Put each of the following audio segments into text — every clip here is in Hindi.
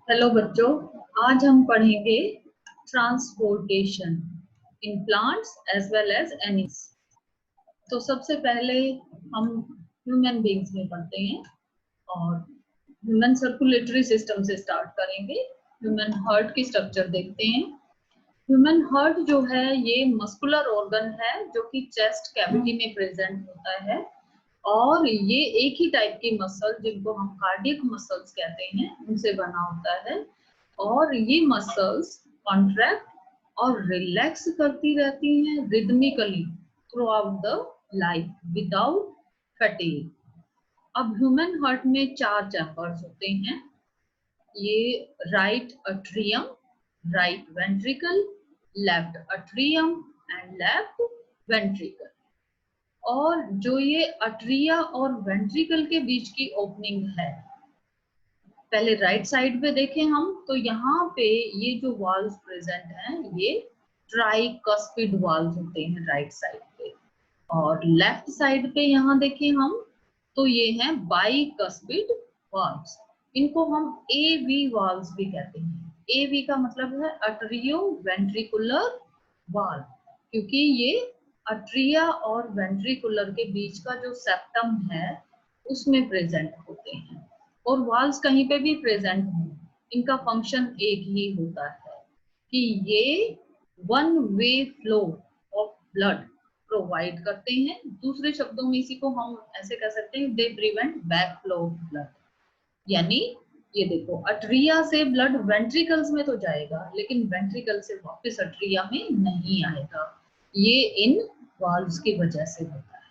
हेलो बच्चों, आज हम पढ़ेंगे transportation in plants as well as animals. तो सबसे पहले हम ह्यूमन बींग्स में पढ़ते हैं और ह्यूमन सर्कुलेटरी सिस्टम से स्टार्ट करेंगे। ह्यूमन हार्ट की स्ट्रक्चर देखते हैं। ह्यूमन हार्ट जो है ये मस्कुलर ऑर्गन है जो कि चेस्ट कैविटी में प्रेजेंट होता है और ये एक ही टाइप की मसल जिनको हम कार्डियक मसल्स कहते हैं उनसे बना होता है और ये मसल्स कॉन्ट्रैक्ट और रिलैक्स करती रहती हैं rhythmically throughout the life without fatigue. अब ह्यूमन हार्ट में 4 चैम्बर्स होते हैं। ये right atrium, right ventricle, left atrium and left ventricle. और जो ये अट्रिया और वेंट्रिकल के बीच की ओपनिंग है, पहले राइट साइड पे देखें हम तो यहाँ पे ये जो वॉल्स प्रेजेंट हैं ये ट्राइकस्पिड वॉल्स होते हैं राइट साइड पे। और लेफ्ट साइड पे यहाँ देखें हम तो ये हैं बाइकस्पिड वॉल्स। इनको हम एवी वॉल्स भी कहते हैं। एवी का मतलब है अट्रियो वेंट्रिकुलर वॉल, क्योंकि ये अट्रिया और वेंट्रिकुलर के बीच का जो सेप्टम है उसमें प्रेजेंट होते हैं। और वॉल्स कहीं पे भी प्रेजेंट हो, इनका फंक्शन एक ही होता है कि ये one way flow of blood provide करते हैं। दूसरे शब्दों में इसी को हम ऐसे कह सकते हैं, they prevent back flow of blood. यानी ये देखो, अट्रिया से ब्लड वेंट्रिकल्स में तो जाएगा लेकिन वेंट्रिकल से वापस अट्रिया में नहीं आएगा। ये इन वॉल्व्स की वजह से होता है।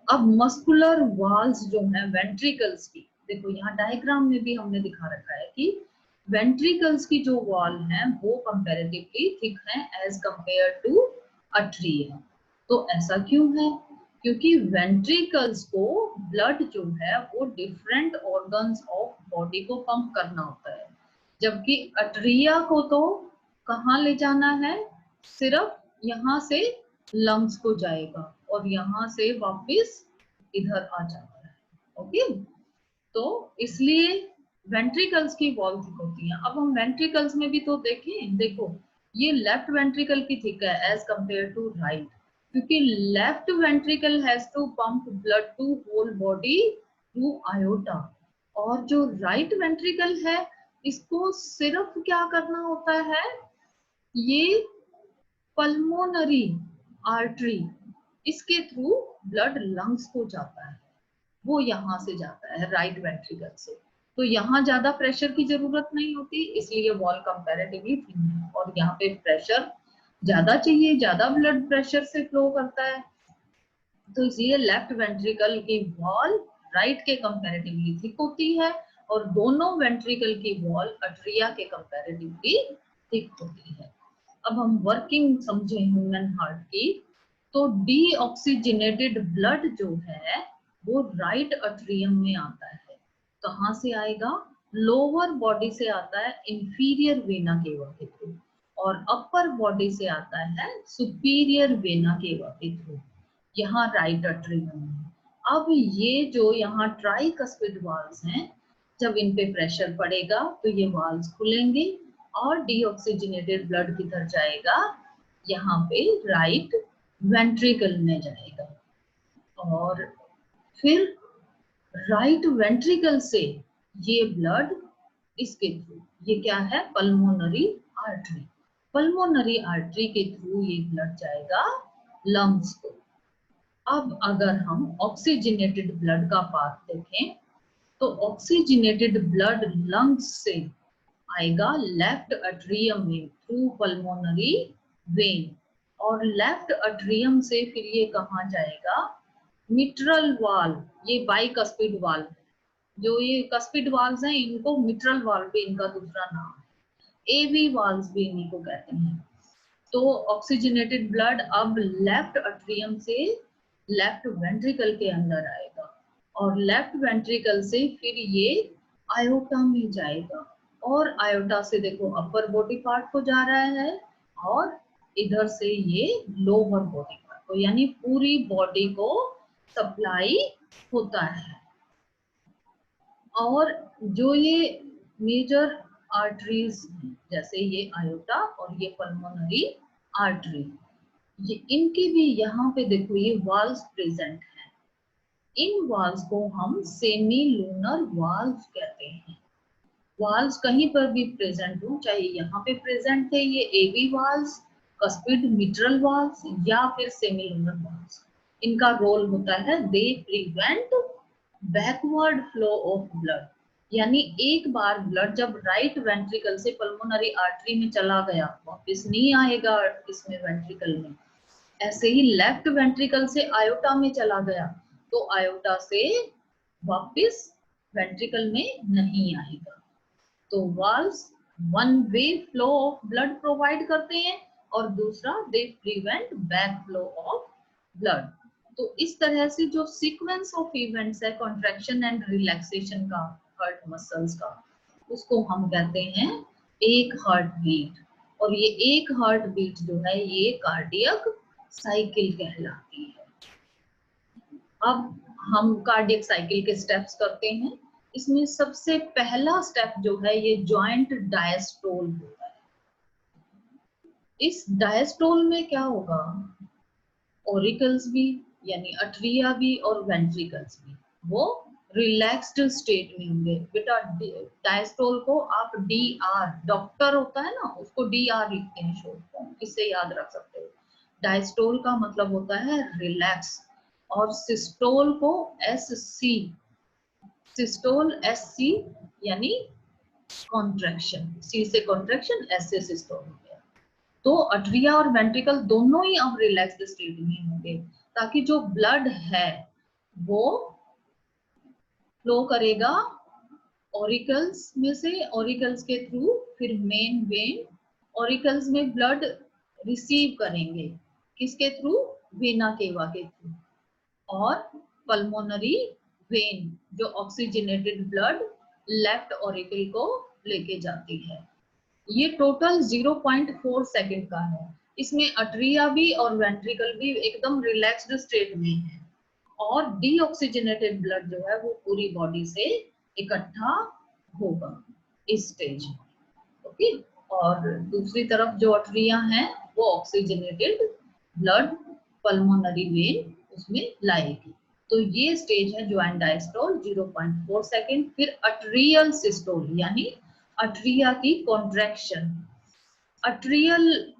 अब मस्कुलर वॉल्स जो है वेंट्रिकल्स की, देखो यहाँ डायग्राम में भी हमने दिखा रखा है कि वेंट्रिकल्स की जो वॉल है वो कंपैरेटिवली थिक है एज कंपेयर टू अट्रिया। तो ऐसा क्यों है? क्योंकि वेंट्रिकल्स को ब्लड जो है वो डिफरेंट ऑर्गन्स ऑफ बॉडी को पंप करना होता है, जबकि अट्रिया को तो कहाँ ले जाना है? सिर्फ यहाँ से लंग्स को जाएगा और यहाँ से वापस इधर आ जाता है। ओके, तो इसलिए वेंट्रिकल्स की वॉल थिक होती है। अब हम वेंट्रिकल्स में भी तो देखें, देखो ये लेफ्ट वेंट्रिकल की थिक है एज कंपेयर टू राइट, क्योंकि left ventricle has to pump blood to whole body through aorta, और जो राइट वेंट्रिकल है इसको सिर्फ क्या करना होता है? ये पल्मोनरी आर्टरी, इसके थ्रू ब्लड लंग्स को जाता है, वो यहाँ से जाता है राइट वेंट्रिकल से। तो यहाँ ज्यादा प्रेशर की जरूरत नहीं होती, इसलिए वॉल कंपैरेटिवली थिन है। और यहाँ पे प्रेशर ज्यादा चाहिए, ज्यादा ब्लड प्रेशर से फ्लो करता है, तो इसलिए लेफ्ट वेंट्रिकल की वॉल राइट के कंपैरेटिवली थिक होती है और दोनों वेंट्रिकल की वॉल अट्रिया के कंपैरेटिवली थिक होती है। अब हम वर्किंग समझे ह्यूमन हार्ट की, तो डीऑक्सीजनेटेड ब्लड जो है वो राइट अट्रियम में आता है। कहाँ से आएगा? लोअर बॉडी से आता है इंफीरियर वेना केवा के थ्रू, और अपर बॉडी से आता है सुपीरियर वेना केवा के थ्रू, यहाँ राइट अट्रियम में। अब ये जो यहाँ ट्राइकस्पिड वाल्स हैं, जब इन पे प्रेशर पड़ेगा तो ये वाल्स खुलेंगे और डीऑक्सीजनेटेड ब्लड किधर जाएगा? यहाँ पे राइट वेंट्रिकल में जाएगा। और फिर राइट वेंट्रिकल से ये ब्लड इसके थ्रू, ये क्या है? Pulmonary artery. पल्मोनरी आर्टरी के थ्रू ये ब्लड जाएगा लंग्स को। अब अगर हम ऑक्सीजनेटेड ब्लड का पाथ देखें तो ऑक्सीजनेटेड ब्लड लंग्स से आएगा लेफ्ट अट्रियम में थ्रू पल्मोनरी वेन, और लेफ्ट अट्रियम से फिर ये कहाँ जाएगा? मिट्रल वाल। ये बाइकस्पिड वाल है, जो ये कस्पिड वाल्स हैं इनको मिट्रल वाल भी इनका दूसरा नाम है, एवी वाल्स भी इन्हीं को कहते हैं। तो ऑक्सीजनेटेड ब्लड अब लेफ्ट अट्रियम से लेफ्ट वेंट्रिकल के अंदर आएगा और लेफ्ट वेंट्रिकल से फिर ये आयोटा में जाएगा, और आयोटा से देखो अपर बॉडी पार्ट को जा रहा है और इधर से ये लोअर बॉडी पार्ट को, यानी पूरी बॉडी को सप्लाई होता है। और जो ये मेजर आर्टरीज जैसे ये आयोटा और ये पल्मोनरी आर्टरी, ये इनके भी यहाँ पे देखो ये वाल्व्स प्रेजेंट है। इन वाल्व्स को हम सेमी लूनर वाल्व्स कहते हैं। वाल्व्स कहीं पर भी प्रेजेंट हो, चाहे यहाँ पे प्रेजेंट थे ये एवी वाल्व्स, कस्पिड मिट्रल वाल्व्स या फिर सेमी लूनर वाल्व्स, इनका रोल होता है they prevent backward flow of blood. यानी एक बार ब्लड जब राइट वेंट्रिकल से पल्मोनरी आर्टरी में चला गया वापस नहीं आएगा इसमें वेंट्रिकल में। ऐसे ही लेफ्ट वेंट्रिकल से आयोटा में चला गया तो आयोटा से वापस वेंट्रिकल में नहीं आएगा। तो valves one way flow of blood provide करते हैं और दूसरा they prevent back flow of blood. तो इस तरह से जो सीक्वेंस ऑफ इवेंट्स है कॉन्ट्रैक्शन एंड रिलैक्सेशन का हार्ट मसल्स का, उसको हम कहते हैं एक हार्ट बीट। और ये एक हार्ट बीट जो है ये कार्डियक साइकिल कहलाती है। अब हम कार्डियक साइकिल के स्टेप्स करते हैं। इसमें सबसे पहला स्टेप जो है ये जॉइंट डायस्टोल होता है। इस डायस्टोल में क्या होगा, ऑरिकल्स भी यानी अट्रिया भी और वेंट्रिकल्स भी वो रिलैक्स्ड स्टेट में होंगे। बेटा डायस्टोल को आप DR, डॉक्टर होता है ना उसको DR लिखते हैं शॉर्ट फॉर्म, इससे याद रख सकते हो। डायस्टोल का मतलब होता है रिलैक्स, और सिस्टोल को SC, सिस्टोल SC यानी कॉन्ट्रैक्शन, C से कॉन्ट्रैक्शन, S से सिस्टोल हो गया। तो अट्रिया और वेंट्रिकल दोनों ही अब रिलैक्स्ड स्टेट में होंगे ताकि जो ब्लड है वो फ्लो करेगा ऑरिकल्स में से, ऑरिकल्स के थ्रू फिर मेन वेन, ऑरिकल्स में ब्लड रिसीव करेंगे किसके थ्रू, वेना केवा के थ्रू, और पल्मोनरी वेन जो ऑक्सीजनेटेड ब्लड लेफ्ट ऑरिकल को लेके जाती है। ये टोटल 0.4 सेकेंड का है। इसमें अट्रिया भी और वेंट्रिकल भी एकदम रिलैक्स्ड स्टेट में है और डीऑक्सीजनेटेड ब्लड जो है वो पूरी बॉडी से इकट्ठा होगा इस स्टेज में। ओके, और दूसरी तरफ जो अट्रिया है वो ऑक्सीजनेटेड ब्लड पल्मोनरी वेन उसमें लाएगी। तो ये स्टेज है ज्वाइंट डायस्टोल 0.4 सेकेंड। फिर अट्रियल सिस्टोल यानी अट्रिया की कॉन्ट्रैक्शन। अट्रियल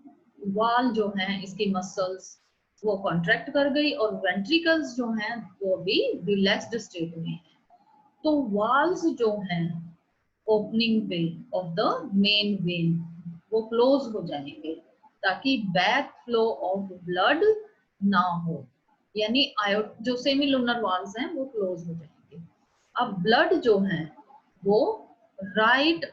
वाल जो है इसकी मसल्स वो कॉन्ट्रैक्ट कर गई और वेंट्रिकल्स जो हैं वो भी रिलैक्स्ड स्टेट में है। तो वाल्स जो हैं ओपनिंग पे ऑफ द मेन वेन वो क्लोज हो जाएंगे ताकि बैक फ्लो ऑफ ब्लड ना हो, यानी जो सेमी लूनर वाल्स हैं वो क्लोज हो जाएंगे। अब ब्लड जो है वो राइट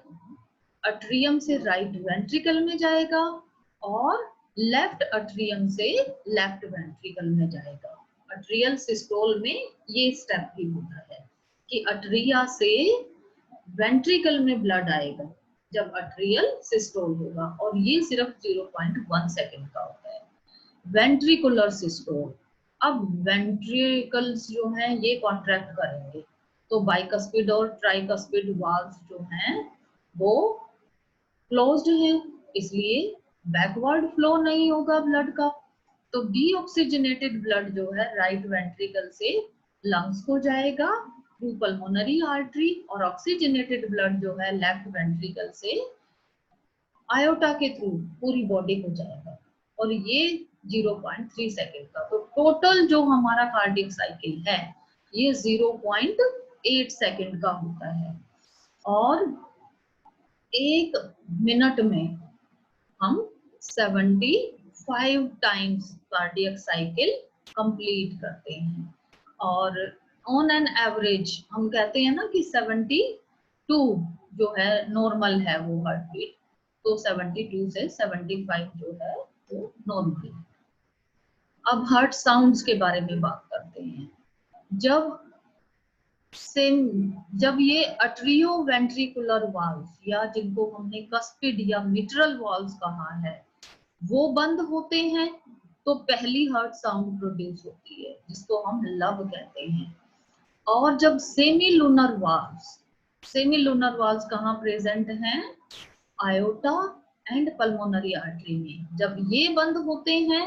अट्रियम से राइट वेंट्रिकल में जाएगा और लेफ्ट अट्रियम से लेफ्ट वेंट्रिकल में जाएगा। अट्रियल सिस्टोल में ये स्टेप भी होता है कि अट्रिया से वेंट्रिकल में ब्लड आएगा जब अट्रियल सिस्टोल होगा, और ये सिर्फ 0.1 सेकेंड का होता है। वेंट्रिकुलर सिस्टोल, अब वेंट्रिकल्स जो हैं ये कॉन्ट्रैक्ट करेंगे तो बाइकस्पिड और ट्राइकस्पिड वाल्व्स जो हैं वो क्लोज्ड है, इसलिए बैकवर्ड फ्लो नहीं होगा ब्लड का। तो डीऑक्सीजनेटेड ब्लड जो है राइट वेंट्रिकल से लंग्स को जाएगा थ्रू पल्मोनरी आर्टरी, और ऑक्सीजनेटेड ब्लड जो है लेफ्ट वेंट्रिकल से आयोटा के थ्रू पूरी बॉडी को जाएगा, और ये 0.3 सेकेंड का। तो टोटल जो हमारा कार्डियक साइकिल है ये 0.8 सेकेंड का होता है, और 1 मिनट में हम 75 टाइम्स कार्डियक साइकिल कंप्लीट करते हैं। और ऑन एन एवरेज हम कहते हैं ना कि 72 जो है नॉर्मल है वो हार्ट बीट, तो 72 से 75 जो है वो नॉर्मल है। अब हार्ट साउंड्स के बारे में बात करते हैं। जब ये अट्रियो वेंट्रिकुलर वाल्व्स या जिनको हमने कस्पिड या मिट्रल वाल्व्स कहा है वो बंद होते हैं तो पहली हार्ट साउंड प्रोड्यूस होती है जिसको हम लव कहते हैं। और जब semi lunar valves semi lunar walls कहाँ प्रेजेंट हैं? आयोटा एंड पल्मोनरी आर्टरी में। जब ये बंद होते हैं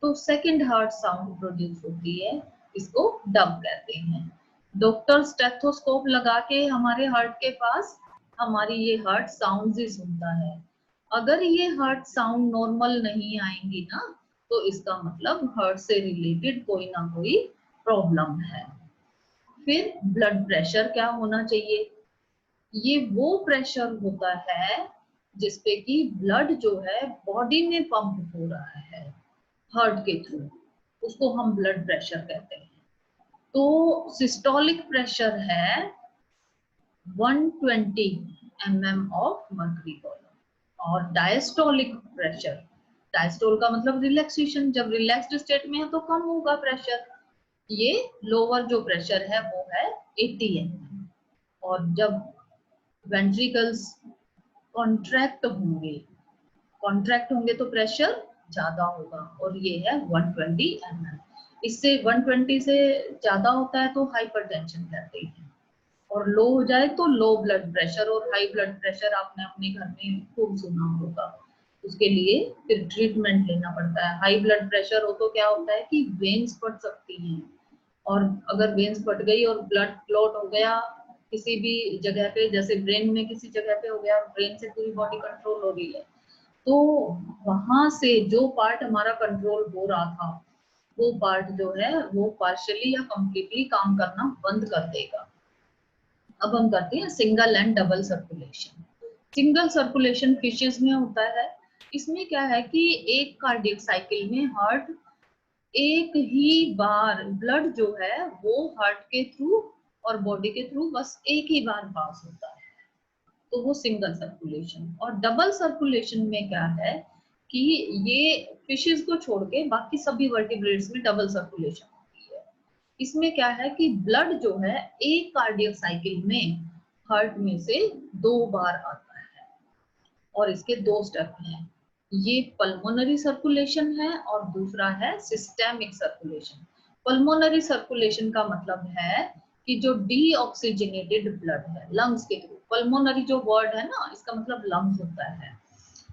तो सेकंड हार्ट साउंड प्रोड्यूस होती है, इसको डब कहते हैं। डॉक्टर स्टेथोस्कोप लगा के हमारे हार्ट के पास हमारी ये हार्ट साउंड ही सुनता है। अगर ये हार्ट साउंड नॉर्मल नहीं आएंगी ना, तो इसका मतलब हार्ट से रिलेटेड कोई ना कोई प्रॉब्लम है। फिर ब्लड प्रेशर क्या होना चाहिए? ये वो प्रेशर होता है जिसपे कि ब्लड जो है बॉडी में पंप हो रहा है हार्ट के थ्रू, उसको हम ब्लड प्रेशर कहते हैं। तो सिस्टोलिक प्रेशर है 120 mm ऑफ मर्क्यूरी कॉलम, और डायस्टोलिक प्रेशर, डायस्टोल का मतलब रिलैक्सेशन, जब रिलैक्स्ड स्टेट में है तो कम होगा प्रेशर। ये लोअर जो प्रेशर है वो है 80 mm, और जब वेंट्रिकल्स कॉन्ट्रैक्ट होंगे तो प्रेशर ज्यादा होगा, और ये है 120 mm। इससे 120 से ज्यादा होता है तो हाइपरटेंशन कहते हैं, और लो हो जाए तो लो ब्लड प्रेशर। और हाई ब्लड प्रेशर आपने अपने घर में खूब सुना होगा, उसके लिए फिर ट्रीटमेंट लेना पड़ता है। हाई ब्लड प्रेशर हो तो क्या होता है कि वेन्स फट सकती हैं, और अगर वेन्स फट गई और ब्लड क्लॉट हो गया किसी भी जगह पे, जैसे ब्रेन में किसी जगह पे हो गया, ब्रेन से पूरी बॉडी कंट्रोल हो रही है, तो वहां से जो पार्ट हमारा कंट्रोल हो रहा था वो पार्ट जो है वो पार्शियली या कंप्लीटली काम करना बंद कर देगा। अब हम करते हैं single and double circulation. Single circulation fishes में होता है। इसमें क्या है कि एक कार्डियक साइकिल में हार्ट एक ही बार ब्लड जो है वो हार्ट के थ्रू और बॉडी के थ्रू बस एक ही बार पास होता है, तो वो सिंगल सर्कुलेशन। और डबल सर्कुलेशन में क्या है कि ये फिशेस को छोड़ के बाकी सभी वर्टिब्रेट्स में डबल सर्कुलेशन होती है। इसमें क्या है कि ब्लड जो है एक कार्डियक साइकिल में हार्ट में से 2 बार आता है, और इसके 2 स्टेप हैं। ये पल्मोनरी सर्कुलेशन है और दूसरा है सिस्टेमिक सर्कुलेशन। पल्मोनरी सर्कुलेशन का मतलब है कि जो डीऑक्सीजनेटेड ब्लड है लंग्स के थ्रू, पल्मोनरी जो वर्ड है ना इसका मतलब लंग्स होता है,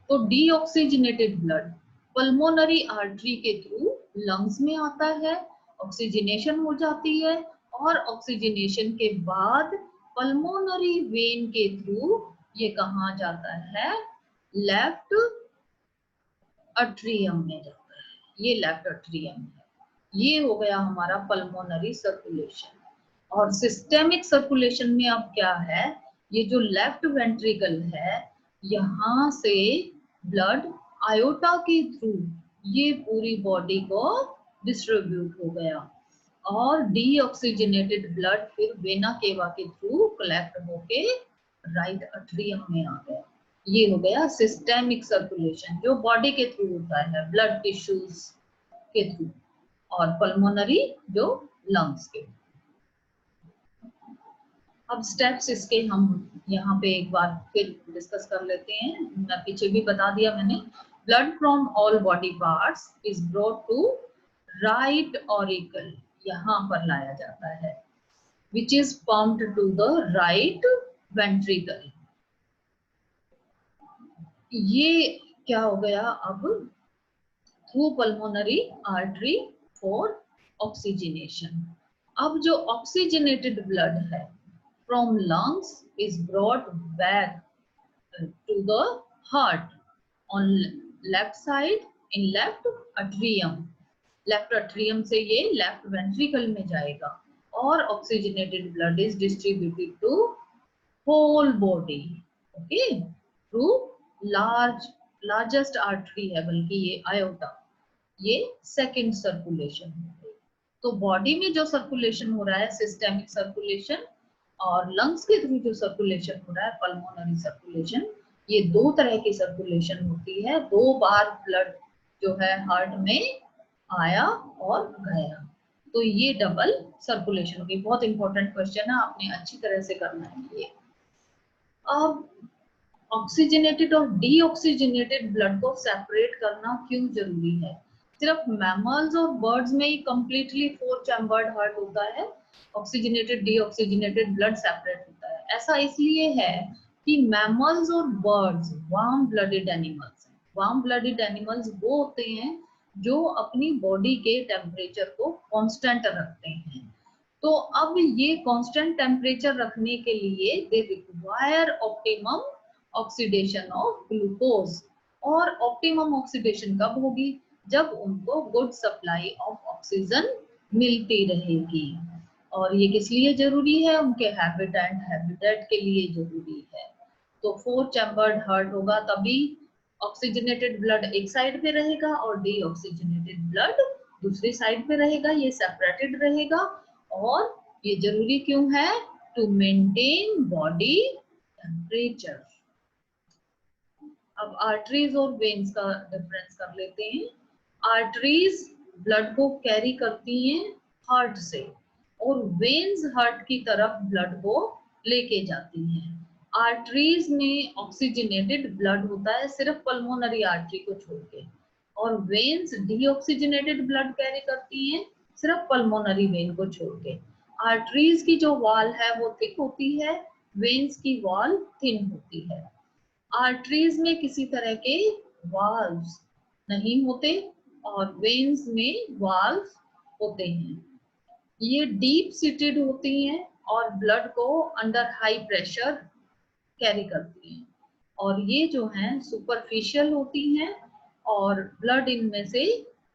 तो डीऑक्सीजनेटेड ब्लड पल्मोनरी आर्टरी के थ्रू लंग्स में आता है, ऑक्सीजनेशन हो जाती है, और ऑक्सीजनेशन के बाद पल्मोनरी वेन के थ्रू ये कहाँ जाता है? लेफ्ट अट्रियम में जाता है। ये लेफ्ट अट्रियम है। ये हो गया हमारा पल्मोनरी सर्कुलेशन। और सिस्टेमिक सर्कुलेशन में अब क्या है, ये जो लेफ्ट वेंट्रिकल है यहाँ से ब्लड आयोटा के थ्रू ये पूरी बॉडी को डिस्ट्रीब्यूट हो गया, और डीऑक्सीजनेटेड ब्लड फिर वेना केवा के थ्रू कलेक्ट होके राइट अट्रियम में आ गया। ये हो गया सिस्टेमिक सर्कुलेशन जो बॉडी के थ्रू होता है, ब्लड टिश्यूज के थ्रू, और पल्मोनरी जो लंग्स के। अब स्टेप्स इसके हम यहाँ पे एक बार फिर डिस्कस कर लेते हैं। मैं पीछे भी बता दिया मैंने। Blood from all body parts is brought to right auricle, यहाँ पर लाया जाता है, which is pumped to the right ventricle। ये क्या हो गया अब? Through pulmonary artery for oxygenation. अब जो ऑक्सीजनेटेड ब्लड है from lungs is brought back to the heart on left side in left atrium. Left atrium से ये लेफ्ट वेंट्रिकल में जाएगा, और oxygenated blood is distributed to whole body, okay, through largest artery है बल्कि ये आयोटा। ये सेकंड सर्कुलेशन हो गई। तो बॉडी में जो सर्कुलेशन हो रहा है सिस्टेमिक सर्कुलेशन, और लंग्स के थ्रू जो सर्कुलेशन हो रहा है पल्मोनरी सर्कुलेशन, ये 2 तरह की सर्कुलेशन होती है। 2 बार ब्लड जो है हार्ट में आया और गया, तो ये डबल सर्कुलेशन होगी। बहुत इंपॉर्टेंट क्वेश्चन है, आपने अच्छी तरह से करना है ये। अब ऑक्सीजनेटेड और डीऑक्सीजनेटेड ब्लड को सेपरेट करना क्यों जरूरी है? सिर्फ मैमल्स और बर्ड्स में ही कंप्लीटली 4 चैम्बर्ड हार्ट होता है, ऑक्सीजनेटेड डीऑक्सीजनेटेड ब्लड सेपरेट होता है। ऐसा इसलिए है कि मैमल्स और बर्ड्स वार्म ब्लडेड एनिमल्स हैं। वार्म ब्लडेड एनिमल्स वो होते हैं जो अपनी बॉडी के टेम्परेचर को कांस्टेंट रखते हैं। तो अब ये कांस्टेंट टेम्परेचर रखने के लिए they require optimum oxidation of glucose. और ऑप्टिमम ऑक्सीडेशन कब होगी? जब उनको गुड सप्लाई ऑफ ऑक्सीजन मिलती रहेगी। और ये किस लिए जरूरी है? उनके हैबिटेट के लिए जरूरी है। तो 4 चैम्बर्ड हार्ट होगा तभी ऑक्सीजनेटेड ब्लड एक साइड पे रहेगा और डीऑक्सीजनेटेड ब्लड दूसरी साइड पे रहेगा, ये सेपरेटेड रहेगा। और ये जरूरी क्यों है? To maintain body temperature. अब आर्टरीज और वेन्स का डिफरेंस कर लेते हैं। आर्टरीज ब्लड को कैरी करती हैं हार्ट से और वेन्स हार्ट की तरफ ब्लड को लेके जाती हैं। आर्टरीज में ऑक्सीजनेटेड ब्लड होता है सिर्फ पल्मोनरी आर्टरी को छोड़ के, और वेन्स डीऑक्सीजनेटेड ब्लड कैरी करती हैं सिर्फ पल्मोनरी वेन को छोड़ के। आर्टरीज की जो वॉल है वो थिक होती है, वेन्स की वॉल थिन होती है। आर्टरीज में किसी तरह के वाल्व्स नहीं होते और वेन्स में वाल्व्स होते हैं। ये डीप सीटेड होती हैं और ब्लड को अंडर हाई प्रेशर कैरी करती हैं। और ये जो हैं सुपरफिशियल होती हैं और ब्लड इनमें से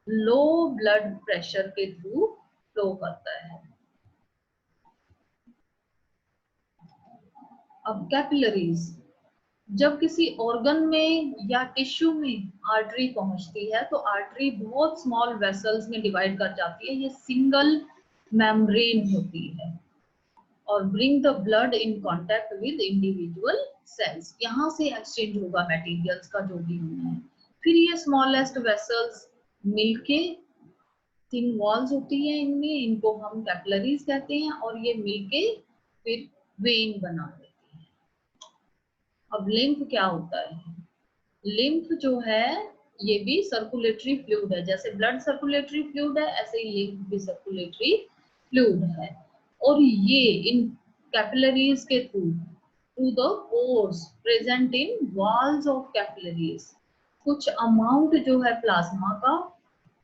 लो ब्लड प्रेशर के थ्रू फ्लो करता है। अब कैपिलरीज, जब किसी ऑर्गन में या टिश्यू में आर्टरी पहुंचती है तो आर्टरी बहुत स्मॉल वेसल्स में डिवाइड कर जाती है। ये सिंगल मेम्ब्रेन होती है और bring the blood in contact with individual cells. यहाँ से एक्सचेंज होगा मटेरियल्स का जो भी होना है। फिर ये स्मॉलेस्ट वेसल्स मिलके, थिन वॉल्स होती है इनमें, इनको हम कैपिलरीज कहते हैं, और ये मिलके फिर वेन बना देते हैं। अब लिम्फ क्या होता है? लिम्फ जो है ये भी सर्कुलेटरी फ्लूइड है। जैसे ब्लड सर्कुलेटरी फ्लूइड है, ऐसे ही लिम्फ भी सर्कुलेटरी फ्लूइड है। और ये इन कैपिलरीज के through the pores present in walls of capillaries, कुछ अमाउंट जो है प्लाज्मा का,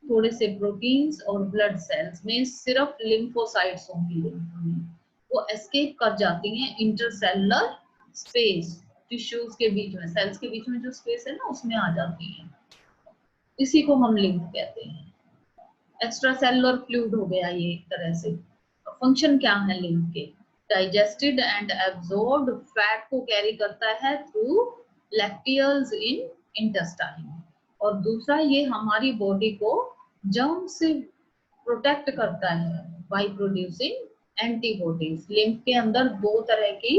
थोड़े से प्रोटीन्स और ब्लड सेल्स में सिर्फ लिम्फोसाइट्स होंगी लिम्फ में, वो एस्केप कर जाती हैं इंटरसेलुलर स्पेस, टिश्यूज के बीच में, सेल्स के बीच में जो स्पेस है ना उसमें आ जाती हैं। इसी को हम लिम्फ कहते हैं। एक्स्ट्रा सेलुलर फ्लूइड हो गया ये एक तरह से। फंक्शन क्या है लिम्फ के? डाइजेस्टेड एंड एब्जॉर्ब्ड फैट को कैरी करता है थ्रू लैक्टियल्स इन इंटेस्टाइन। और दूसरा ये हमारी बॉडी को जर्म से प्रोटेक्ट करता है बाय प्रोड्यूसिंग एंटीबॉडीज। लिम्फ के अंदर दो तरह की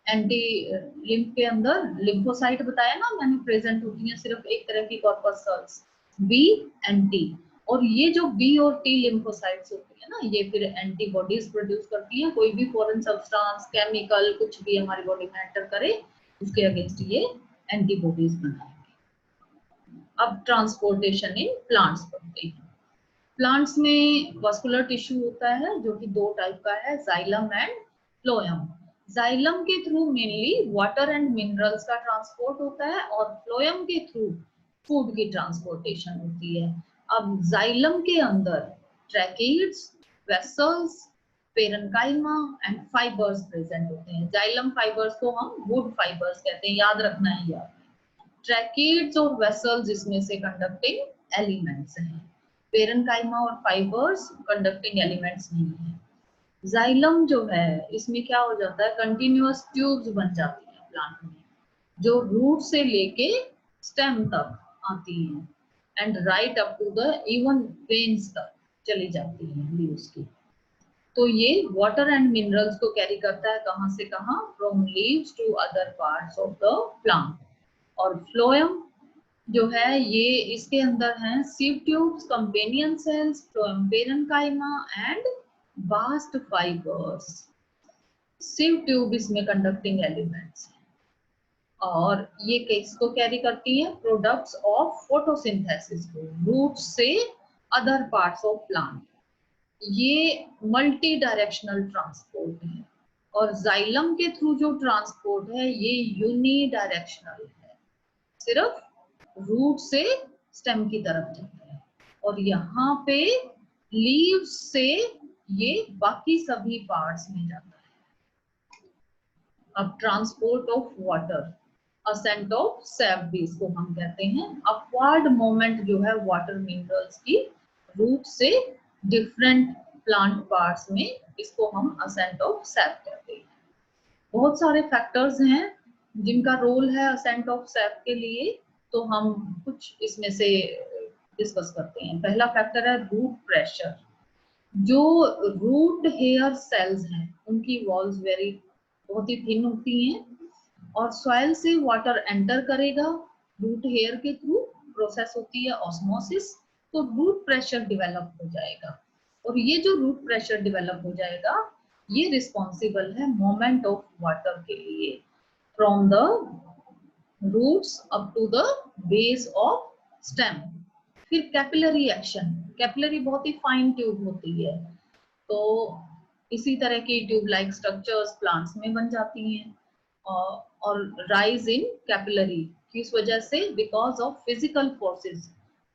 लिम्फ के अंदर लिम्फोसाइट बताया ना मैंने प्रेजेंट होती है, सिर्फ एक तरह की corpus cells, B and T. और ये जो बी और टी लिम्फोसाइट्स होती है ना, ये फिर एंटीबॉडीज प्रोड्यूस करती हैं। कोई भी फॉरेन सब्सटेंस, केमिकल, कुछ भी हमारी बॉडी में एंटर करे उसके अगेंस्ट ये एंटीबॉडीज बनाएंगे। अब ट्रांसपोर्टेशन इन प्लांट्स पढ़ते हैं। प्लांट्स में वास्कुलर टिश्यू होता है जो कि दो टाइप का है, जाइलम एंड फ्लोएम। जाइलम के through mainly water and minerals का ट्रांसपोर्ट होता है और फ्लोएम के थ्रू फूड की ट्रांसपोर्टेशन होती है। अब जाइलम के अंदर tracheids, vessels, parenchyma and fibres present होते हैं। जाइलम फाइबर्स को हम वुड फाइबर्स कहते हैं, याद रखना है यार। ट्रैकीड्स और वेसल्स इसमें से कंडक्टिंग एलिमेंट्स हैं। पेरेन्काइमा और फाइबर्स कंडक्टिंग एलिमेंट्स नहीं है। जाइलम जो है इसमें क्या हो जाता है, कंटिन्यूअस ट्यूब्स बन जाती हैं प्लांट में जो रूट से लेके स्टेम तक आती हैं and right up to the even veins तक चली जाती हैं लीव्स की। तो ये वाटर एंड मिनरल्स को कैरी करता है कहाँ से कहाँ, from leaves to other parts of the plant. और फ्लोएम जो है ये इसके अंदर हैं sieve tubes, companion cells, phloem parenchyma and bast fibres. Sieve tube इसमें कंडक्टिंग एलिमेंट्स हैं और ये किसको कैरी करती है, प्रोडक्ट्स ऑफ फोटोसिंथेसिस को, रूट से अदर पार्ट्स ऑफ प्लांट। ये मल्टी डायरेक्शनल ट्रांसपोर्ट है और जाइलम के थ्रू जो ट्रांसपोर्ट है ये यूनिडायरेक्शनल है, सिर्फ रूट से स्टेम की तरफ जाता है। और यहाँ पे लीव्स से ये बाकी सभी पार्ट्स में जाता है। अब transport of water, ascent of sap भी इसको हम कहते हैं। अपवर्ड मोमेंट जो है वाटर मिनरल्स की रूट से डिफरेंट प्लांट पार्ट्स में, इसको हम असेंट ऑफ सैप कहते हैं। बहुत सारे फैक्टर्स हैं जिनका रोल है असेंट ऑफ सैप के लिए, तो हम कुछ इसमें से डिस्कस करते हैं। पहला फैक्टर है रूट प्रेशर। जो रूट हेयर सेल्स हैं उनकी वॉल्स बहुत ही थिन होती हैं, और सॉइल से वाटर एंटर करेगा, रूट हेयर के थ्रू प्रोसेस होती है ऑस्मोसिस, तो रूट प्रेशर डेवलप हो जाएगा। और ये जो रूट प्रेशर डेवलप हो जाएगा ये रिस्पॉन्सिबल है मोमेंट ऑफ वाटर के लिए, from the roots up to the base of stem. फिर कैपिलरी एक्शन, कैपिलरी बहुत ही फाइन ट्यूब होती है, तो इसी तरह की ट्यूब लाइक स्ट्रक्चर्स प्लांट्स में बन जाती हैं। और राइज इन कैपिलरी किस वजह से, because of physical forces,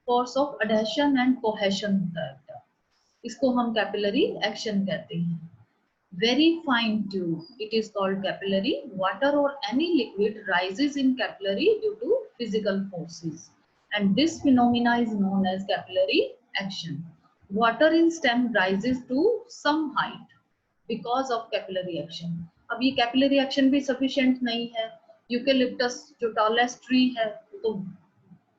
force of adhesion and cohesion होता है, इसको हम कैपिलरी एक्शन कहते हैं। Very fine tube, it is called capillary. Water or any liquid rises in capillary due to physical forces, and this phenomena is known as capillary action. Water in stem rises to some height because of capillary action. अब ये capillary action भी sufficient नहीं है। यूकेलिप्टस जो tallest tree है तो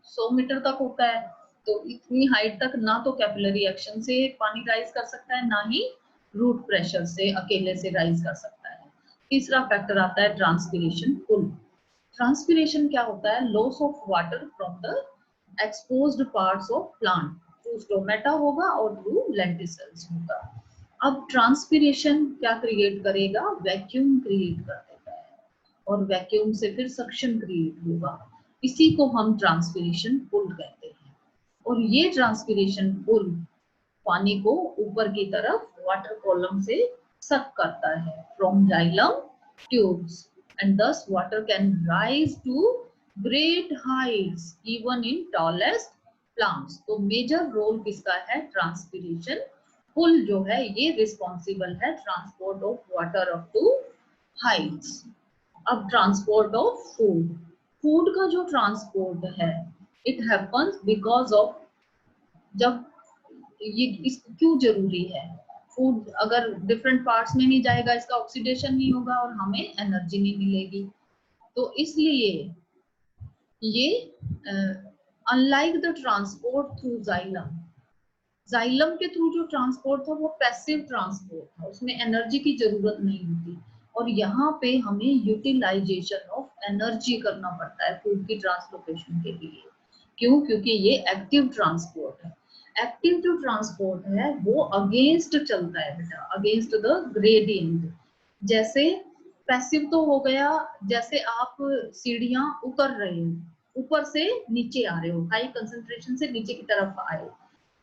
100 मीटर तक होता है, तो इतनी हाइट तक ना तो कैपिलरी एक्शन से पानी राइज कर सकता है, ना ही रूट प्रेशर से अकेले से राइज कर सकता है। तीसरा फैक्टर आता है ट्रांसपिरेशन पुल। ट्रांसपिरेशन क्या होता है, loss of water from the exposed parts of plant, through stomata होगा और थ्रू लेंटिसल्स होगा। अब ट्रांसपिरेशन क्या क्रिएट करेगा, वैक्यूम क्रिएट कर देता है, और वैक्यूम से फिर सक्शन क्रिएट होगा, इसी को हम ट्रांसपिरेशन पुल कहते हैं। और ये ट्रांसपिरेशन पुल पानी को ऊपर की तरफ वाटर कॉलम से सक करता है from xylem tubes, and thus water can rise to great heights even in tallest plants। तो मेजर रोल किसका है, ट्रांसपिरेशन पुल जो है ये रिस्पॉन्सिबल है transport of water up to heights. अब ट्रांसपोर्ट ऑफ फूड, फूड का जो ट्रांसपोर्ट है इट हैपन्स बिकॉज ऑफ, जब ये इस क्यों जरूरी है, फूड अगर डिफरेंट पार्ट्स में नहीं जाएगा इसका ऑक्सीडेशन नहीं होगा और हमें एनर्जी नहीं मिलेगी। तो इसलिए ये unlike the transport through xylem, xylem के थ्रू जो ट्रांसपोर्ट था वो पैसिव ट्रांसपोर्ट था, उसमें एनर्जी की जरूरत नहीं होती, और यहाँ पे हमें यूटिलाइजेशन ऑफ एनर्जी करना पड़ता है फूड की ट्रांसलोकेशन के लिए। क्यों, क्योंकि ये एक्टिव ट्रांसपोर्ट है। एक्टिव जो ट्रांसपोर्ट है वो अगेंस्ट चलता है बेटा, अगेंस्ट द ग्रेडियंट। जैसे पैसिव तो हो गया, जैसे आप सीढ़ियां उतर रहे हो, ऊपर से नीचे आ रहे हो, हाई कंसंट्रेशन से नीचे की तरफ आए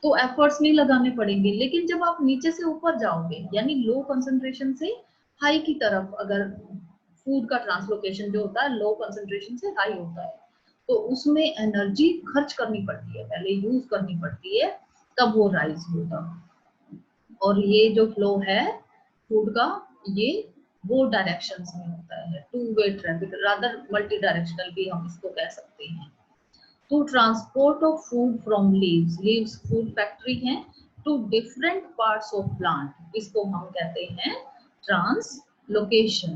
तो एफर्ट्स नहीं लगाने पड़ेंगे, लेकिन जब आप नीचे से ऊपर जाओगे यानी लो कंसंट्रेशन से हाई की तरफ, अगर फूड का ट्रांसलोकेशन जो होता है लो कंसंट्रेशन से हाई होता है, तो उसमें एनर्जी खर्च करनी पड़ती है, पहले यूज करनी पड़ती है, तब वो राइज होगा। और ये जो फ्लो है फूड का, ये वो डायरेक्शंस में होता है, two way traffic, rather multi directional भी हम इसको कह सकते हैं। तो transport of food from leaves, leaves food factory है, to different parts of plant, इसको हम कहते हैं ट्रांसलोकेशन।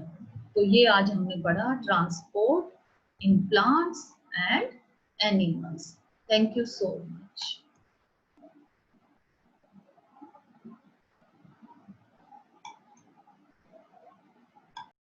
तो ये आज हमने पढ़ा transport in plants and animals. Thank you so much.